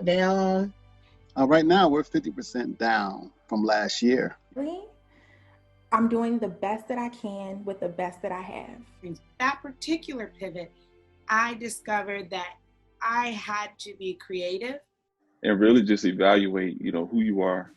down? Right now, we're 50% down from last year. Really? I'm doing the best that I can with the best that I have. In that particular pivot, I discovered that I had to be creative. And really just evaluate, who you are.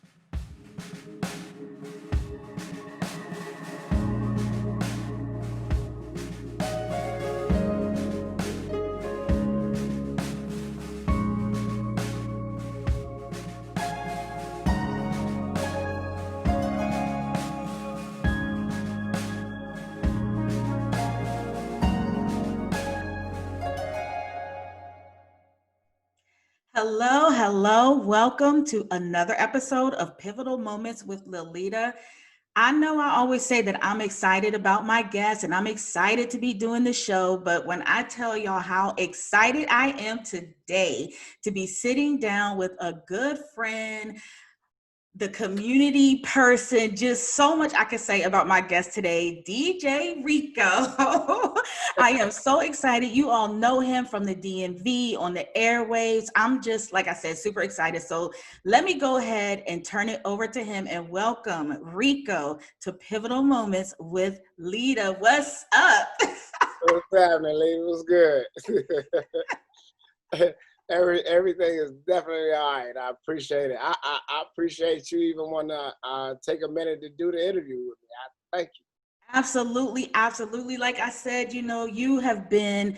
Hello. Welcome to another episode of Pivotal Moments with Liletta. I know I always say that I'm excited about my guests and I'm excited to be doing the show, but when I tell y'all how excited I am today to be sitting down with a good friend, the community person, just so much I could say about my guest today, DJ Rico. I am so excited. You all know him from the DMV on the airways. I'm just, like I said, super excited. So let me go ahead and turn it over to him and welcome Rico to Pivotal Moments with Liletta. What's up? What's happening, Lee? What's good? Everything is definitely all right. I appreciate it. I appreciate you even want to take a minute to do the interview with me. Thank you. Absolutely. Like I said, you have been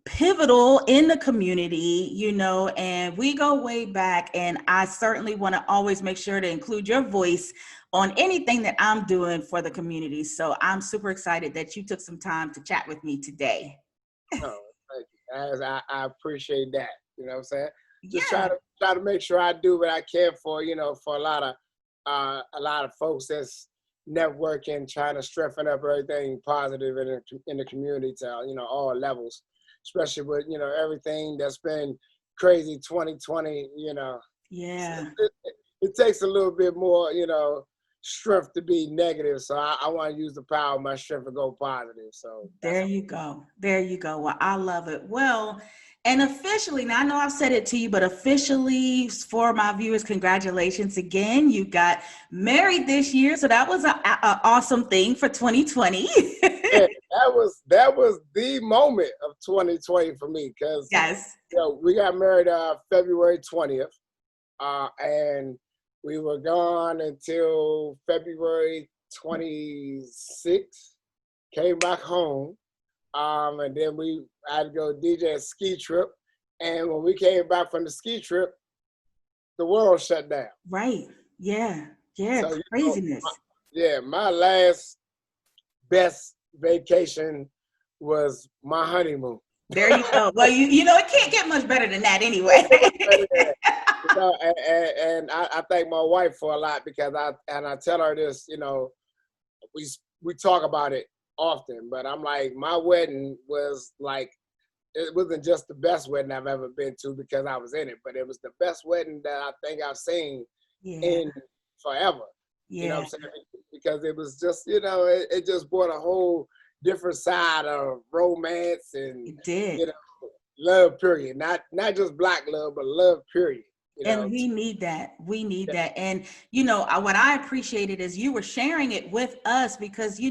pivotal in the community, and we go way back, and I certainly want to always make sure to include your voice on anything that I'm doing for the community. So I'm super excited that you took some time to chat with me today. Oh, thank you. I appreciate that. You know what I'm saying? Yeah. Just try to make sure I do what I can for a lot of folks that's networking, trying to strengthen up everything positive in the community to all levels, especially with everything that's been crazy 2020. Yeah. It takes a little bit more strength to be negative, so I want to use the power of my strength to go positive. So there you go. Well, I love it. Well, and officially, now I know I've said it to you, but officially for my viewers, congratulations again. You got married this year. So that was an awesome thing for 2020. Yeah, that was the moment of 2020 for me because yes, we got married February 20th, and we were gone until February 26th. Came back home. And then I had to go DJ a ski trip. And when we came back from the ski trip, the world shut down. Right. Yeah. So, craziness. My last best vacation was my honeymoon. There you go. Well, it can't get much better than that anyway. And I thank my wife for a lot because I tell her this, we talk about it often, but I'm like, my wedding was like, it wasn't just the best wedding I've ever been to because I was in it, but it was the best wedding that I think I've seen in forever. Yeah. You know what I'm saying? Because it was just, it just brought a whole different side of romance and it did. Love, period. Not just black love, but love, period. And we need that. And, what I appreciated is you were sharing it with us because,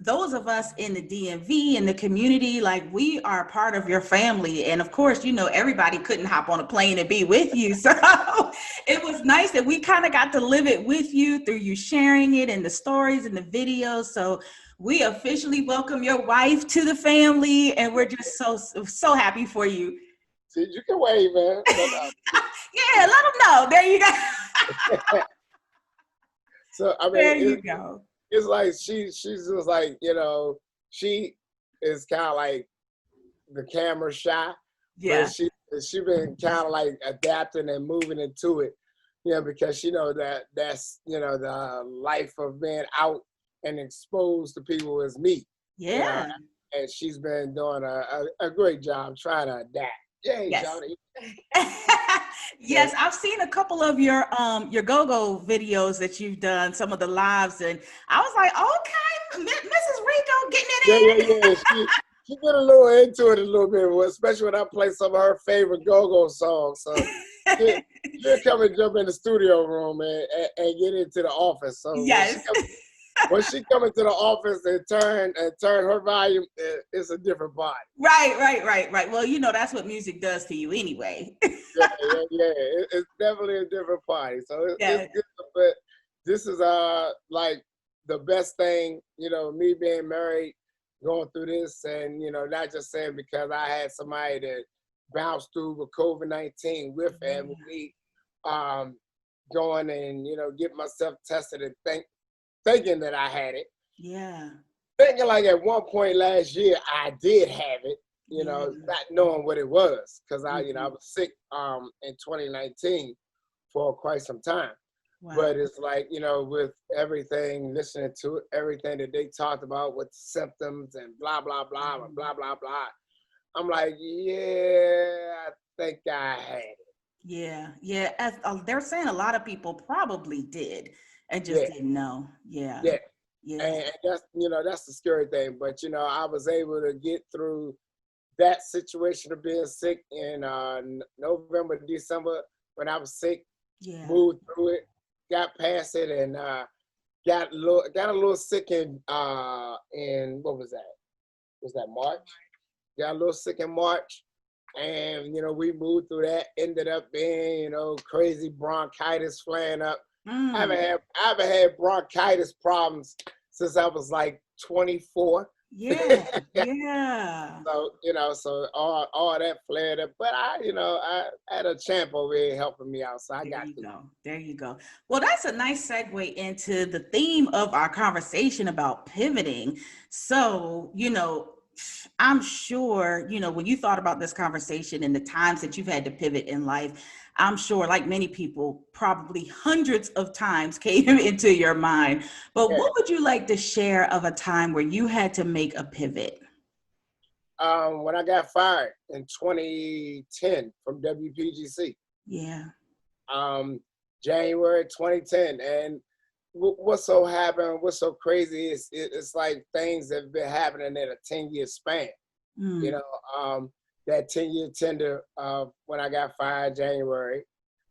those of us in the DMV, in the community, like we are part of your family. And of course, everybody couldn't hop on a plane and be with you. So it was nice that we kind of got to live it with you through you sharing it and the stories and the videos. So we officially welcome your wife to the family. And we're just so happy for you. See, you can wave, man. Yeah, let them know. There you go. So I mean, there you go. It's like she's just like she is kind of like the camera shy. Yeah. But she been kind of like adapting and moving into it, because she know that's the life of being out and exposed to people is me. Yeah. And she's been doing a great job trying to adapt. Yay, yes. Johnny. Yes, I've seen a couple of your go-go videos that you've done, some of the lives, and I was like, okay, Mrs. Rico getting it in. Yeah. She get a little into it a little bit, especially when I play some of her favorite go-go songs. So she'll come and jump in the studio room and get into the office. So Yes. when she come into the office and turn her volume, it's a different body. Right. Well, that's what music does to you anyway. Yeah. It's definitely a different party. So it's good. But this is like the best thing, me being married, going through this, and not just saying because I had somebody that bounced through with COVID-19 with and with me, going and get myself tested and thinking that I had it. Yeah. Thinking like at one point last year I did have it, not knowing what it was, because I was sick in 2019 for quite some time. Wow. But it's like, with everything, listening to everything that they talked about with symptoms and blah, blah, blah, and blah, blah, blah. I'm like, yeah, I think I had it. Yeah. As they're saying, a lot of people probably did and just didn't know. Yeah. And that's the scary thing. But, I was able to get through that situation of being sick in November, December, when I was sick, moved through it, got past it, and got a little sick in what was that? Was that March? Got a little sick in March, and we moved through that. Ended up being crazy bronchitis flaring up. I haven't had bronchitis problems since I was like 24. Yeah. So all that flared up, but I had a champ over here helping me out, so I got to. There you go. Well, that's a nice segue into the theme of our conversation about pivoting. So, I'm sure, when you thought about this conversation and the times that you've had to pivot in life, I'm sure, like many people, probably hundreds of times came into your mind. But what would you like to share of a time where you had to make a pivot? When I got fired in 2010 from WPGC. Yeah. January 2010. And what's so crazy is it's like things that have been happening in a 10-year span. That 10-year tender when I got fired January,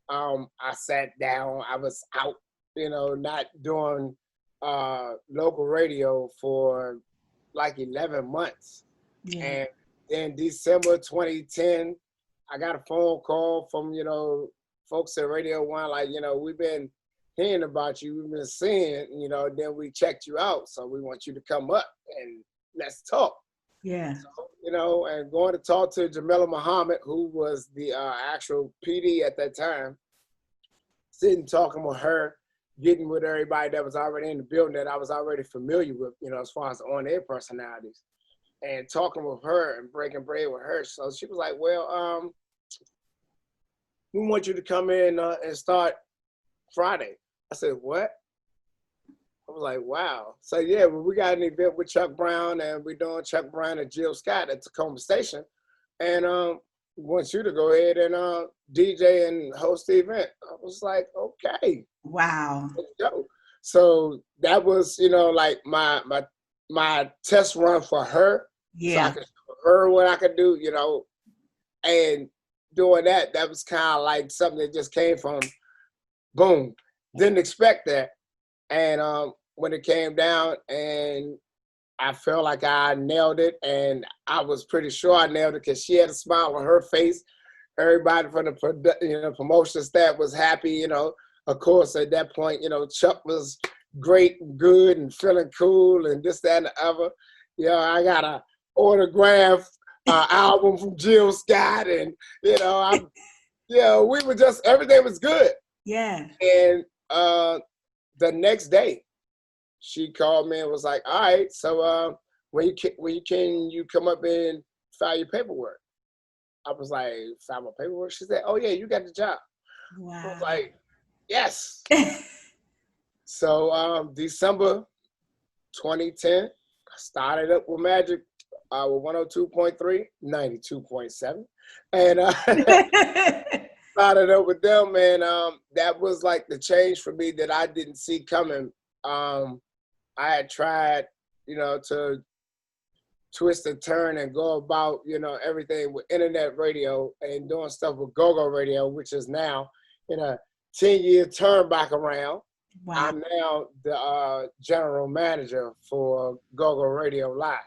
I sat down. I was out, not doing local radio for like 11 months. Yeah. And in December 2010, I got a phone call from, folks at Radio One, like, we've been hearing about you, we've been seeing, then we checked you out. So we want you to come up and let's talk. Yeah. So, and going to talk to Jamila Muhammad, who was the actual PD at that time, sitting talking with her, getting with everybody that was already in the building that I was already familiar with, as far as on-air personalities, and talking with her and breaking bread with her. So she was like, well, we want you to come in and start Friday. I said, what? I was like, wow. So yeah, well, we got an event with Chuck Brown, and we're doing Chuck Brown and Jill Scott at Tacoma Station. And we want you to go ahead and DJ and host the event. I was like, okay. Wow. Let's go. So that was, like my test run for her. Yeah. So I could show her what I could do, and doing that was kind of like something that just came from boom. Didn't expect that. And when it came down, and I felt like I nailed it, and I was pretty sure I nailed it because she had a smile on her face. Everybody from the promotion staff was happy. Of course, at that point, Chuck was great and good and feeling cool and this, that, and the other. I got a autographed album from Jill Scott, and we were just, everything was good. Yeah. And the next day, she called me and was like, all right, so when can you come up and file your paperwork? I was like, file my paperwork? She said, oh yeah, you got the job. Wow. I was like, yes. So December 2010, I started up with Magic with 102.3, 92.7. And started up with them, and that was like the change for me that I didn't see coming. I had tried, to twist and turn and go about, everything with internet radio and doing stuff with go-go radio, which is now in a 10-year turn back around. Wow. I'm now the general manager for Go-Go Radio Live.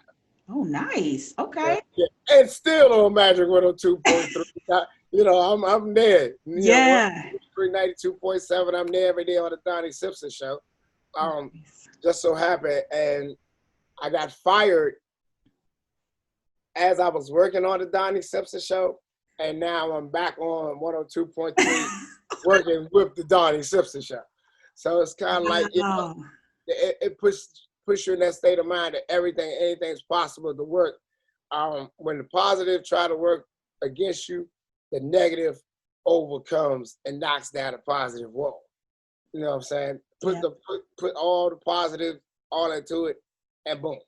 Oh, nice. Okay. Yeah. And still on Magic 102.3. I'm there. Yeah. 392.7. I'm there every day on the Donnie Simpson show. Just so happened, and I got fired as I was working on the Donnie Simpson show, and now I'm back on 102.3 working with the Donnie Simpson show. So it's kind of like, it puts you in that state of mind that anything's possible to work. When the positive try to work against you, the negative overcomes and knocks down the positive wall. You know what I'm saying? Put all the positive all into it, and boom.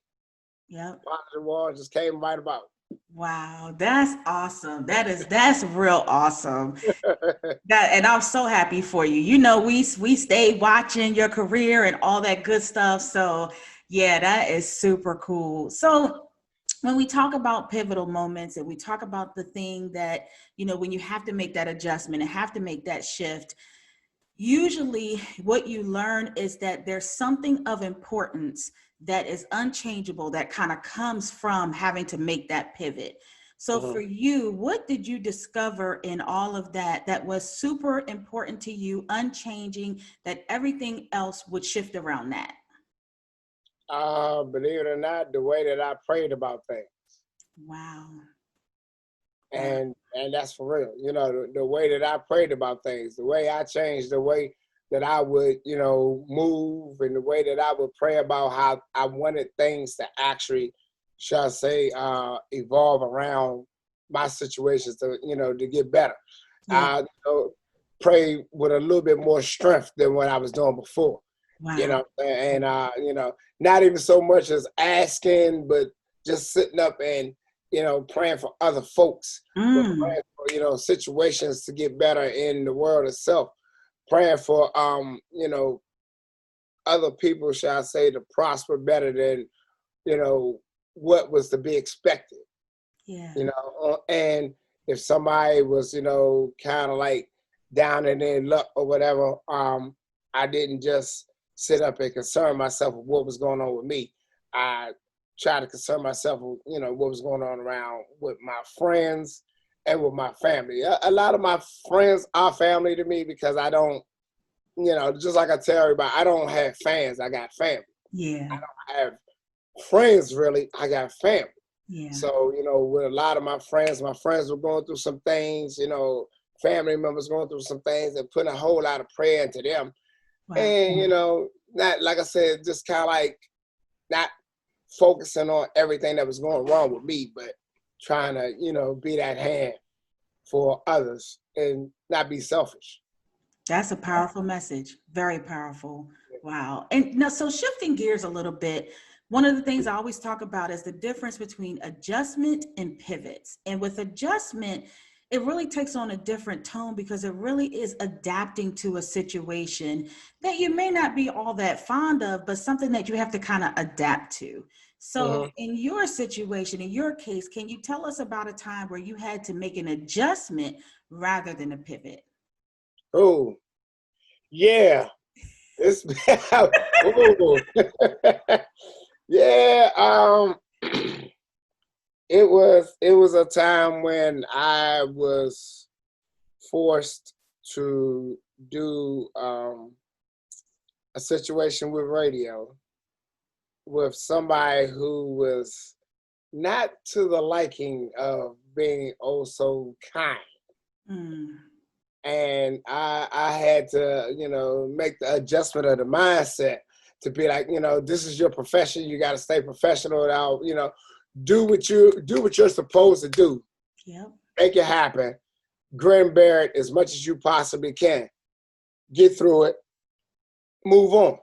Yeah. Positive wall just came right about. Wow, that's awesome. That's real awesome. And I'm so happy for you. We stayed watching your career and all that good stuff. So yeah, that is super cool. So when we talk about pivotal moments and we talk about the thing that, when you have to make that adjustment and have to make that shift, usually what you learn is that there's something of importance that is unchangeable that kind of comes from having to make that pivot. So for you, what did you discover in all of that was super important to you, unchanging, that everything else would shift around that? Believe it or not, the way that I prayed about things. Wow. And that's for real. The way that I prayed about things, the way I changed, the way that I would, move, and the way that I would pray about how I wanted things to actually, shall I say, evolve around my situations to get better. Yeah. Pray with a little bit more strength than what I was doing before. Wow. Not even so much as asking, but just sitting up and, praying for other folks, praying for, situations to get better in the world itself, praying for, other people, shall I say, to prosper better than, what was to be expected. Yeah. And if somebody was, kind of like down in their luck or whatever, I didn't just sit up and concern myself with what was going on with me. I try to concern myself with, what was going on around with my friends and with my family. A lot of my friends are family to me because I don't, just like I tell everybody, I don't have fans, I got family. Yeah. I don't have friends really, I got family. Yeah. So, with a lot of my friends were going through some things, family members going through some things and putting a whole lot of prayer into them. Wow. And, not, like I said, just kind of like not focusing on everything that was going wrong with me, but trying to, be that hand for others and not be selfish. That's a powerful message. Very powerful. Wow. And now, so shifting gears a little bit, one of the things I always talk about is the difference between adjustment and pivots. And with adjustment, it really takes on a different tone because it really is adapting to a situation that you may not be all that fond of, but something that you have to kind of adapt to. So in your situation, in your case, can you tell us about a time where you had to make an adjustment rather than a pivot? Oh, yeah. It's yeah. It was a time when I was forced to do a situation with radio with somebody who was not to the liking of being oh so kind. And I had to, make the adjustment of the mindset to be like, this is your profession. You got to stay professional. Now, do what you're supposed to do. Yep. Make it happen. Grin, bear it as much as you possibly can. Get through it. Move on.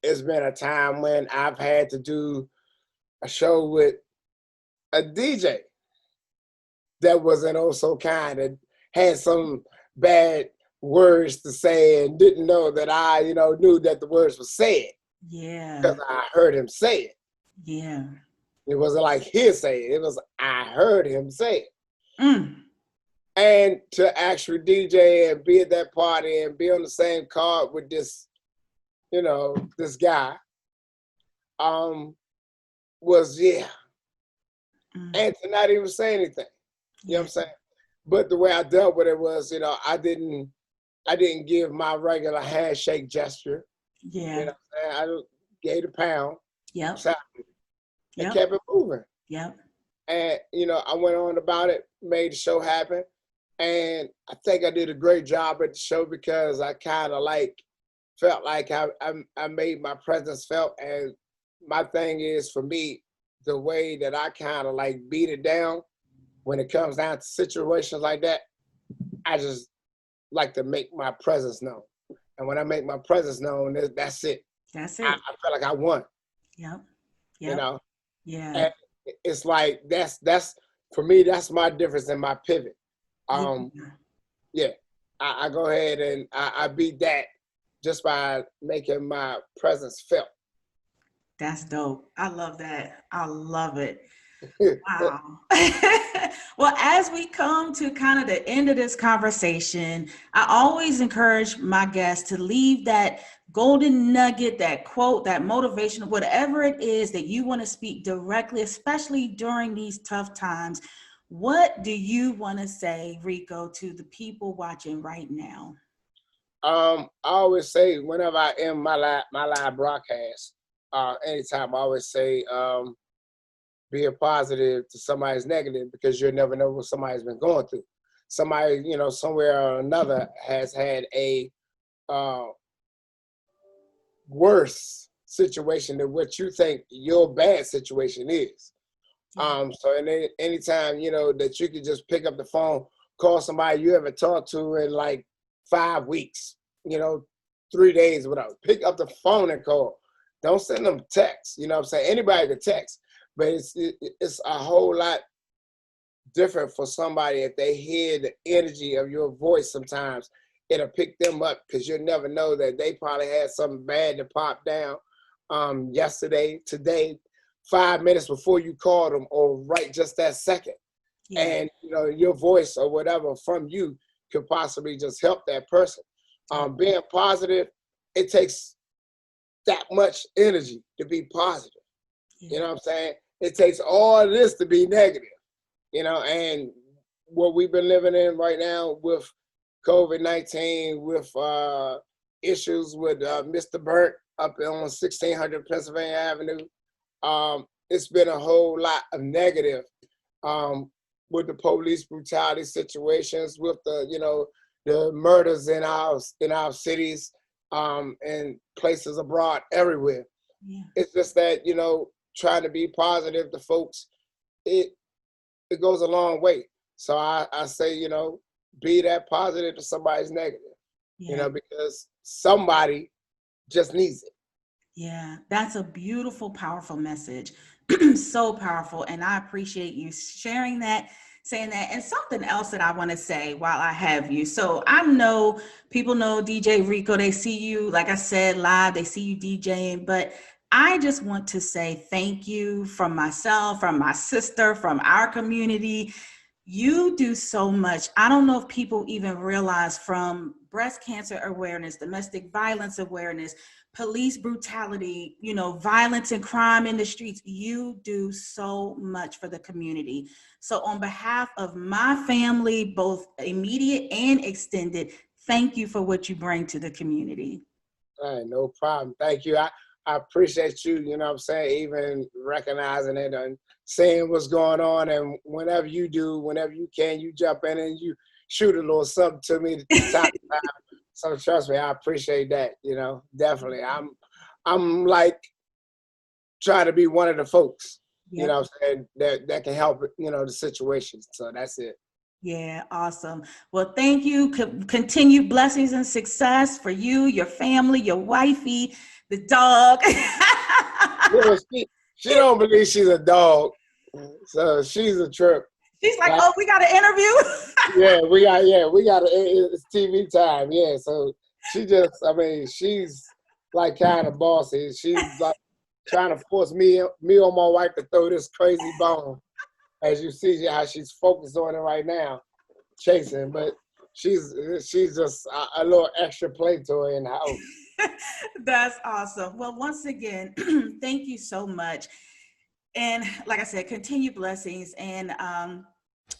It's been a time when I've had to do a show with a DJ that wasn't oh so kind and had some bad words to say and didn't know that I, knew that the words were said. Yeah. Because I heard him say it. Yeah. It wasn't like hearsay. It was, I heard him say it. Mm. And to actually DJ and be at that party and be on the same card with this, you know, this guy, was, yeah. And to not even say anything. You know what I'm saying? But the way I dealt with it was, you know, I didn't give my regular handshake gesture. Yeah. You know what I'm saying? I gave a pound. Yep. And kept it moving. Yep. And, you know, I went on about it, made the show happen. And I think I did a great job at the show because I kind of like felt like I made my presence felt. And my thing is, for me, the way that I kind of like beat it down when it comes down to situations like that, I just like to make my presence known. And when I make my presence known, that's it. That's it. I feel like I won. Yep. You know? Yeah. And it's like, that's for me, that's my difference in my pivot. Yeah. I go ahead and I beat that just by making my presence felt. That's dope. I love that. I love it. Wow. Well, as we come to kind of the end of this conversation, I always encourage my guests to leave that golden nugget, that quote, that motivation, whatever it is that you want to speak directly, especially during these tough times. What do you want to say, Rico, to the people watching right now? I always say, whenever I end my live broadcast, anytime, I always say, be a positive to somebody's negative, because you'll never know what somebody's been going through. Somebody, you know, somewhere or another has had a worse situation than what you think your bad situation is. So anytime, you know, that you can just pick up the phone, call somebody you haven't talked to in like 5 weeks, you know, 3 days, whatever. Pick up the phone and call. Don't send them texts. You know what I'm saying? Anybody can text. But it's a whole lot different for somebody if they hear the energy of your voice. Sometimes it'll pick them up, because you'll never know that they probably had something bad to pop down yesterday, today, 5 minutes before you called them, or right just that second. Yeah. And, you know, your voice or whatever from you could possibly just help that person. Being positive, it takes that much energy to be positive. Yeah. You know what I'm saying? It takes all this to be negative, you know, and what we've been living in right now with COVID-19, with issues with Mr. Burnt up on 1600 Pennsylvania Avenue. It's been a whole lot of negative with the police brutality situations, with the, you know, the murders in our cities and places abroad, everywhere. Yeah. It's just that, you know, trying to be positive to folks, it goes a long way. So I say, you know, be that positive to somebody's negative, you know, because somebody just needs it. Yeah, that's a beautiful, powerful message. So powerful. And I appreciate you sharing that, saying that. And something else that I want to say while I have you. So I know people know DJ Rico, they see you, like I said, live, they see you DJing, but I just want to say thank you from myself, from my sister, from our community. You do so much. I don't know if people even realize, from breast cancer awareness, domestic violence awareness, police brutality, you know, violence and crime in the streets. You do so much for the community. So on behalf of my family, both immediate and extended, thank you for what you bring to the community. All right, no problem. Thank you. I appreciate you, you know what I'm saying, even recognizing it and seeing what's going on. And whenever you can, you jump in and you shoot a little something to me time to time. So trust me, I appreciate that, you know, definitely. I'm like trying to be one of the folks, you know what I'm saying, that can help, you know, the situation. So that's it. Yeah, awesome. Well, thank you. Continued blessings and success for you, your family, your wifey, the dog. Yeah, she don't believe she's a dog, so she's a trip. She's like, oh, we got an interview. we got it's TV time. Yeah, so she just, I mean, she's like kind of bossy. She's like, trying to force me or my wife to throw this crazy bone. As you see how she's focused on it right now, chasing, but she's just a little extra play toy in the house. That's awesome. Well, once again, thank you so much. And like I said, continued blessings. And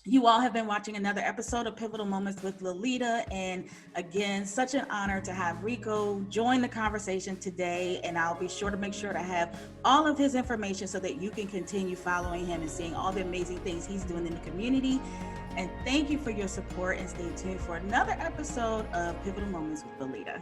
you all have been watching another episode of Pivotal Moments with Liletta. And again, such an honor to have Rico join the conversation today. And I'll be sure to make sure to have all of his information so that you can continue following him and seeing all the amazing things he's doing in the community. And thank you for your support, and stay tuned for another episode of Pivotal Moments with Liletta.